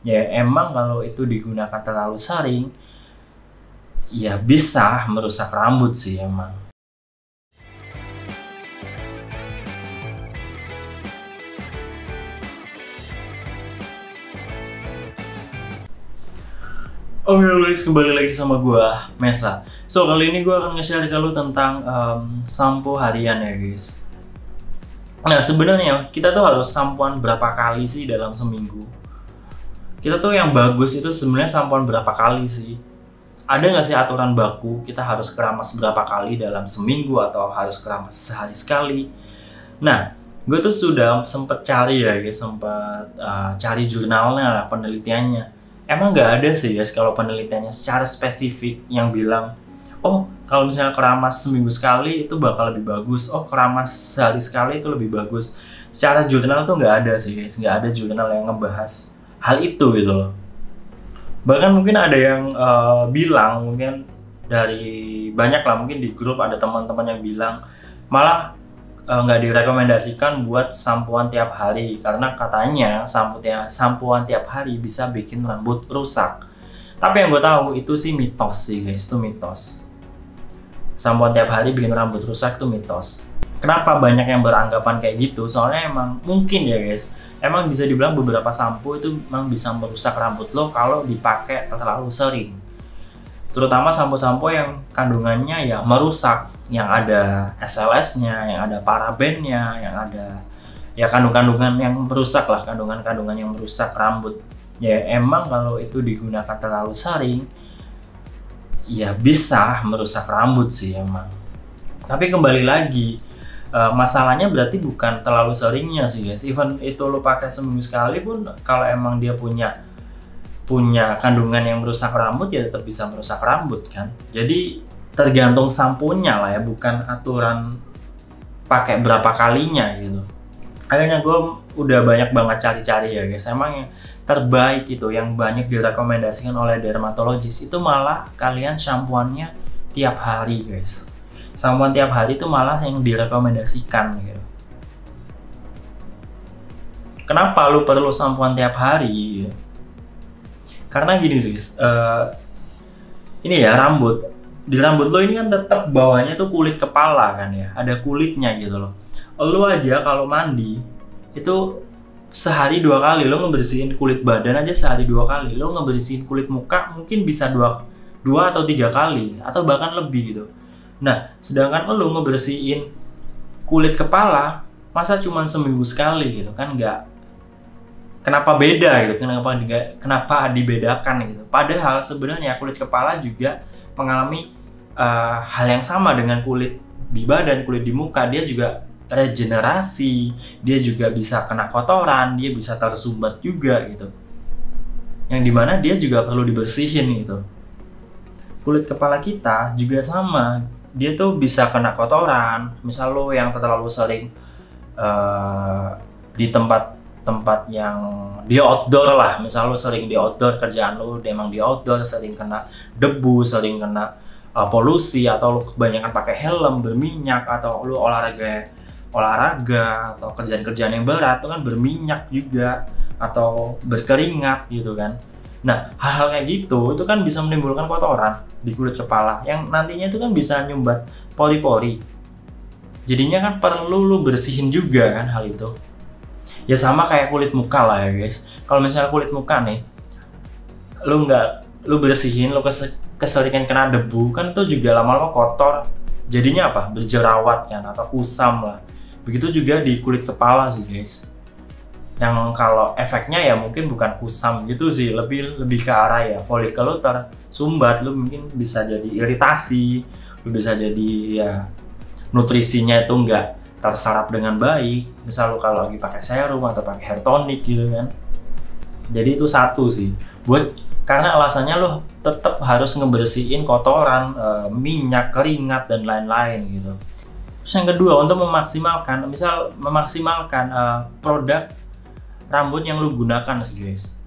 Ya emang kalau itu digunakan terlalu sering, ya bisa merusak rambut sih emang. Oke guys, kembali lagi sama gua, Mesa. So, kali ini gua akan nge-share ke lu tentang sampo harian ya guys. Nah, sebenarnya kita tuh harus sampoan berapa kali sih dalam seminggu? Kita tuh yang bagus itu sebenarnya sampoan berapa kali sih? Ada nggak sih aturan baku kita harus keramas berapa kali dalam seminggu atau harus keramas sehari sekali? Nah, gue tuh sudah sempet cari ya guys, sempet cari jurnalnya lah, penelitiannya. Emang nggak ada sih guys kalau penelitiannya secara spesifik yang bilang, oh kalau misalnya keramas seminggu sekali itu bakal lebih bagus, oh keramas sehari sekali itu lebih bagus. Secara jurnal tuh nggak ada sih guys, nggak ada jurnal yang ngebahas hal itu gitu loh. Bahkan mungkin ada yang bilang, mungkin dari banyak lah, mungkin di grup ada teman-teman yang bilang malah nggak direkomendasikan buat sampoan tiap hari karena katanya sampoan tiap hari bisa bikin rambut rusak. Tapi yang gue tahu itu sih mitos sih guys, itu mitos. Sampoan tiap hari bikin rambut rusak itu mitos. Kenapa banyak yang beranggapan kayak gitu? Soalnya emang mungkin ya guys, emang bisa dibilang beberapa sampo itu memang bisa merusak rambut lo kalau dipakai terlalu sering. Terutama sampo-sampo yang kandungannya ya merusak, yang ada SLS-nya, yang ada parabennya, yang ada ya kandungan-kandungan yang merusak lah, kandungan-kandungan yang merusak rambut. Ya emang kalau itu digunakan terlalu sering, ya bisa merusak rambut sih emang. Tapi kembali lagi, masalahnya berarti bukan terlalu seringnya sih guys. Even itu lo pakai seminggu sekali pun, kalau emang dia punya kandungan yang merusak rambut ya tetap bisa merusak rambut kan. Jadi tergantung samponya lah ya, bukan aturan pakai berapa kalinya gitu. Akhirnya gue udah banyak banget cari-cari ya guys. Emang yang terbaik itu, yang banyak direkomendasikan oleh dermatologis itu malah kalian sampoannya tiap hari guys. Sampoan tiap hari itu malah yang direkomendasikan gitu. Kenapa lu perlu sampoan tiap hari? Karena gini sih guys, ini ya rambut. Di rambut lo ini kan tetap bawahnya tuh kulit kepala kan ya, ada kulitnya gitu loh. Lo aja kalau mandi itu sehari 2 kali, lo ngebersihin kulit badan aja sehari 2 kali. Lo ngebersihin kulit muka mungkin bisa 2 atau 3 kali atau bahkan lebih gitu. Nah, sedangkan lo ngebersihin kulit kepala masa cuma seminggu sekali gitu kan, nggak. Kenapa beda gitu? Kenapa dibedakan gitu? Padahal sebenarnya kulit kepala juga mengalami hal yang sama dengan kulit di badan, kulit di muka. Dia juga regenerasi, dia juga bisa kena kotoran, dia bisa tersumbat juga gitu. Yang dimana dia juga perlu dibersihin gitu. Kulit kepala kita juga sama, dia tuh bisa kena kotoran. Misal lo yang terlalu sering di tempat yang di outdoor lah, misal lo sering di outdoor, kerjaan lo emang di outdoor, sering kena debu, sering kena polusi, atau lo kebanyakan pakai helm berminyak, atau lo olahraga atau kerjaan-kerjaan yang berat itu kan berminyak juga, atau berkeringat gitu kan. Nah, hal-hal kayak gitu itu kan bisa menimbulkan kotoran di kulit kepala yang nantinya itu kan bisa nyumbat pori-pori. Jadinya kan perlu lo bersihin juga kan hal itu. Ya sama kayak kulit muka lah ya guys. Kalau misalnya kulit muka nih, lu bersihin, lu keseringan kena debu kan itu juga lama-lama kotor. Jadinya apa? Berjerawat kan atau kusam lah. Begitu juga di kulit kepala sih guys. Yang kalau efeknya ya mungkin bukan kusam gitu sih, lebih ke arah ya folikel lu tersumbat, lu mungkin bisa jadi iritasi, lu bisa jadi ya nutrisinya itu enggak terserap dengan baik. Misal lu kalau lagi pakai serum atau pakai hair tonic gitu kan. Jadi itu satu sih. Karena alasannya lu tetap harus ngebersihin kotoran, minyak, keringat dan lain-lain gitu. Terus yang kedua, untuk memaksimalkan produk rambut yang lu gunakan guys.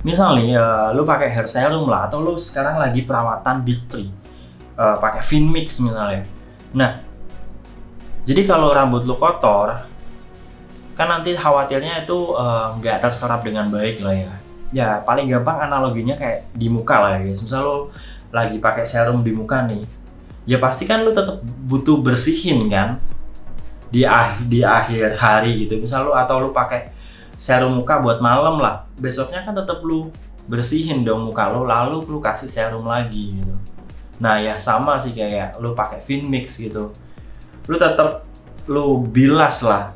Misal nih, lu pakai hair serum lah, atau lu sekarang lagi perawatan Big 3, pakai Finmix misalnya. Nah, jadi kalau rambut lu kotor, kan nanti khawatirnya itu nggak terserap dengan baik lah ya. Ya paling gampang analoginya kayak di muka lah ya guys. Misal lo lagi pakai serum di muka nih, ya pasti kan lo tetap butuh bersihin kan di akhir hari gitu. Misal lo atau lo pakai serum muka buat malam lah, besoknya kan tetap lo bersihin dong muka lo, lalu lo kasih serum lagi gitu. Nah ya sama sih kayak lo pakai Finmix gitu, lo tetap lo bilas lah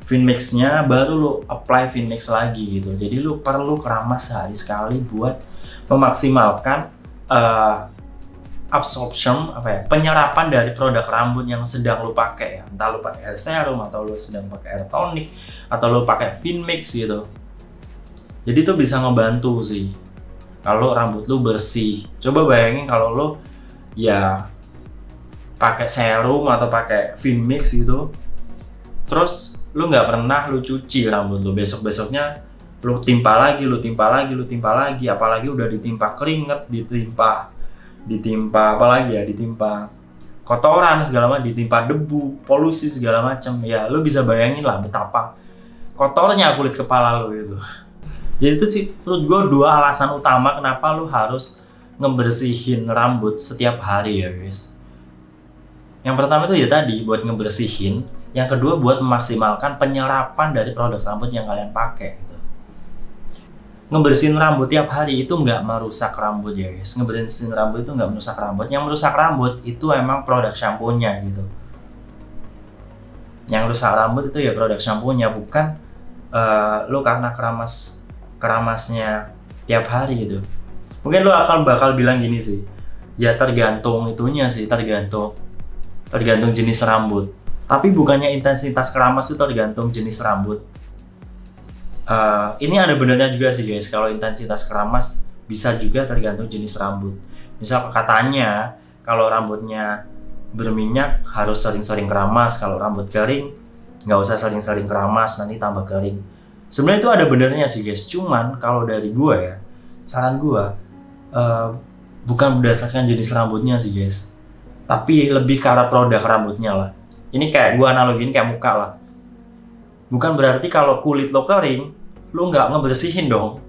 Finmixnya, baru lo apply Finmix lagi gitu. Jadi lo perlu keramas sehari sekali buat memaksimalkan absorption penyerapan dari produk rambut yang sedang lo pakai ya. Entah lo pakai hair serum atau lo sedang pakai hair tonic atau lo pakai Finmix gitu. Jadi itu bisa ngebantu sih kalau rambut lo bersih. Coba bayangin kalau lo ya pakai serum atau pakai Finmix gitu, terus lu nggak pernah lu cuci rambut lu, besok-besoknya lu timpa lagi, apalagi udah ditimpa keringet, ditimpa apalagi ya, ditimpa kotoran segala macam, ditimpa debu, polusi segala macam. Ya lu bisa bayangin lah betapa kotornya kulit kepala lu gitu. Jadi itu sih menurut gue dua alasan utama kenapa lu harus ngebersihin rambut setiap hari ya guys. Yang pertama itu ya tadi buat ngebersihin, yang kedua buat memaksimalkan penyerapan dari produk rambut yang kalian pakai gitu. Ngebersihin rambut tiap hari itu nggak merusak rambut ya guys. Ngebersihin rambut itu nggak merusak rambut. Yang merusak rambut itu emang produk shampoo-nya gitu. Yang rusak rambut itu ya produk shampoo-nya, bukan lo karena keramasnya tiap hari gitu. Mungkin lo bakal bilang gini sih, ya tergantung itunya sih, tergantung jenis rambut. Tapi bukannya intensitas keramas itu tergantung jenis rambut. Ini ada benernya juga sih guys, kalau intensitas keramas bisa juga tergantung jenis rambut. Misal katanya kalau rambutnya berminyak harus sering-sering keramas, kalau rambut kering nggak usah sering-sering keramas, nanti tambah kering. Sebenarnya itu ada benernya sih guys, cuman kalau dari gue ya, saran gue bukan berdasarkan jenis rambutnya sih guys, tapi lebih ke arah produk rambutnya lah. Ini kayak gue analogin kayak muka lah. Bukan berarti kalau kulit lo kering, lo nggak ngebersihin dong.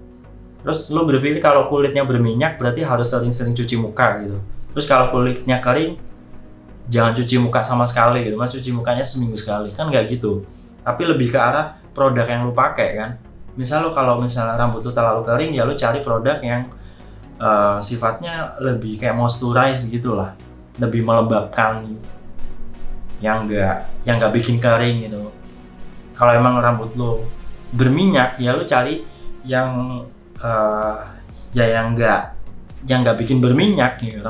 Terus lo berpikir kalau kulitnya berminyak berarti harus sering-sering cuci muka gitu. Terus kalau kulitnya kering, jangan cuci muka sama sekali gitu. Mas cuci mukanya seminggu sekali, kan nggak gitu. Tapi lebih ke arah produk yang lo pakai kan. Misal lo kalau misalnya rambut lo terlalu kering, ya lo cari produk yang sifatnya lebih kayak moisturize gitu lah, lebih melembabkan, yang nggak bikin kering gitu. Kalau emang rambut lo berminyak, ya lo cari yang yang nggak bikin berminyak gitu.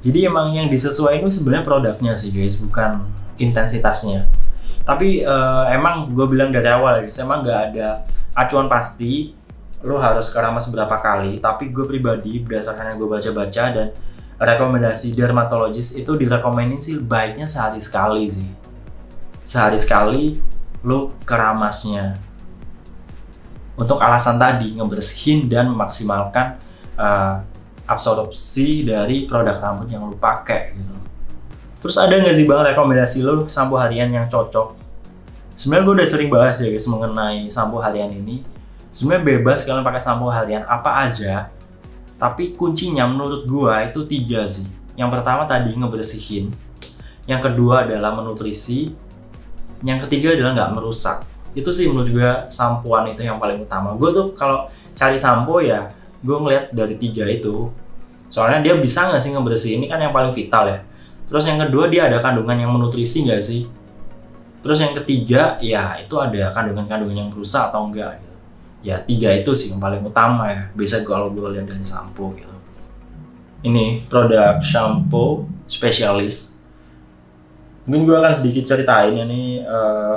Jadi emang yang disesuaikan itu sebenarnya produknya sih guys, bukan intensitasnya. Tapi emang gue bilang dari awal guys, emang nggak ada acuan pasti lo harus keramas berapa kali. Tapi gue pribadi berdasarkan yang gue baca-baca dan rekomendasi dermatologis itu direkomenin sih baiknya sehari sekali sih. Sehari sekali lo keramasnya. Untuk alasan tadi, ngebersihin dan memaksimalkan absorpsi dari produk rambut yang lo pakai gitu. Terus ada nggak sih bang rekomendasi lo sampo harian yang cocok? Sebenarnya gue udah sering bahas ya guys mengenai sampo harian ini. Sebenarnya bebas kalian pakai sampo harian apa aja. Tapi kuncinya menurut gua itu 3 sih. Yang pertama tadi ngebersihin, yang kedua adalah menutrisi, yang ketiga adalah nggak merusak. Itu sih menurut gua sampoan itu yang paling utama. Gua tuh kalau cari sampo ya gua ngeliat dari 3 itu. Soalnya dia bisa nggak sih ngebersihin, ini kan yang paling vital ya. Terus yang kedua dia ada kandungan yang menutrisi nggak sih. Terus yang ketiga ya itu ada kandungan-kandungan yang merusak atau enggak. Ya 3 itu sih yang paling utama ya. Biasa kalau gue lihat dari sampo gitu. Ini produk shampoo spesialis. Mungkin gue akan sedikit ceritain ini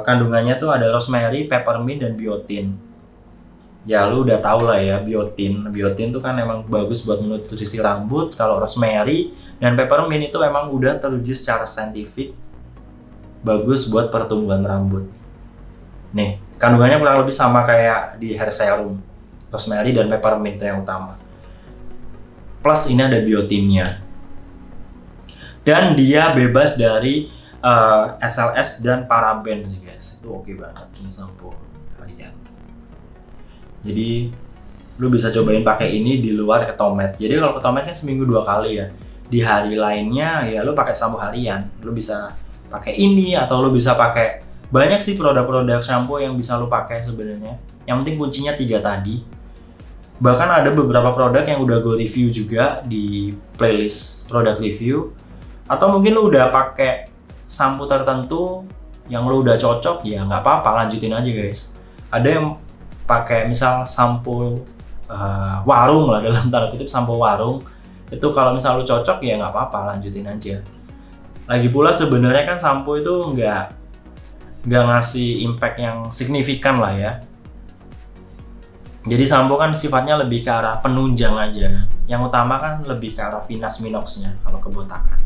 kandungannya tuh ada rosemary, peppermint, dan biotin. Ya lu udah tau lah ya biotin. Biotin tuh kan emang bagus buat menutrisi rambut. Kalau rosemary dan peppermint itu emang udah teruji secara saintifik bagus buat pertumbuhan rambut. Nih, kandungannya kurang lebih sama kayak di hair serum. Rosemary dan peppermint yang utama. Plus ini ada biotinnya. Dan dia bebas dari SLS dan paraben sih guys. Itu oke banget nih sampo harian. Jadi Lu bisa cobain pakai ini di luar Ketomet. Jadi kalau Ketomet kan seminggu 2 kali ya. Di hari lainnya ya lu pakai sampo harian. Lu bisa pakai ini atau lu bisa pakai banyak sih produk-produk shampoo yang bisa lu pakai sebenarnya. Yang penting kuncinya 3 tadi. Bahkan ada beberapa produk yang udah gue review juga di playlist produk review. Atau mungkin lu udah pakai shampoo tertentu yang lu udah cocok, ya nggak apa-apa, lanjutin aja guys. Ada yang pakai misal shampoo warung lah, dalam tanda kutip shampoo warung. Itu kalau misal lu cocok ya nggak apa-apa, lanjutin aja. Lagi pula sebenarnya kan shampoo itu nggak ngasih impact yang signifikan lah ya. Jadi sampo kan sifatnya lebih ke arah penunjang aja. Yang utama kan lebih ke arah Venus Minox-nya kalau kebotakan.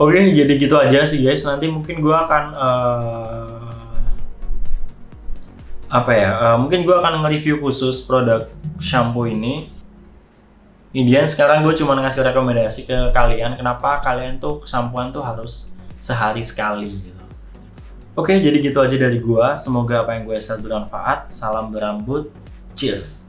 Oke, jadi gitu aja sih guys. Nanti mungkin gue akan mungkin gue akan nge-review khusus produk shampoo ini. Kemudian sekarang gue cuma ngasih rekomendasi ke kalian. Kenapa kalian tuh shampooan tuh harus sehari sekali gitu. Oke, jadi gitu aja dari gua. Semoga apa yang gue share bermanfaat. Salam berambut. Cheers.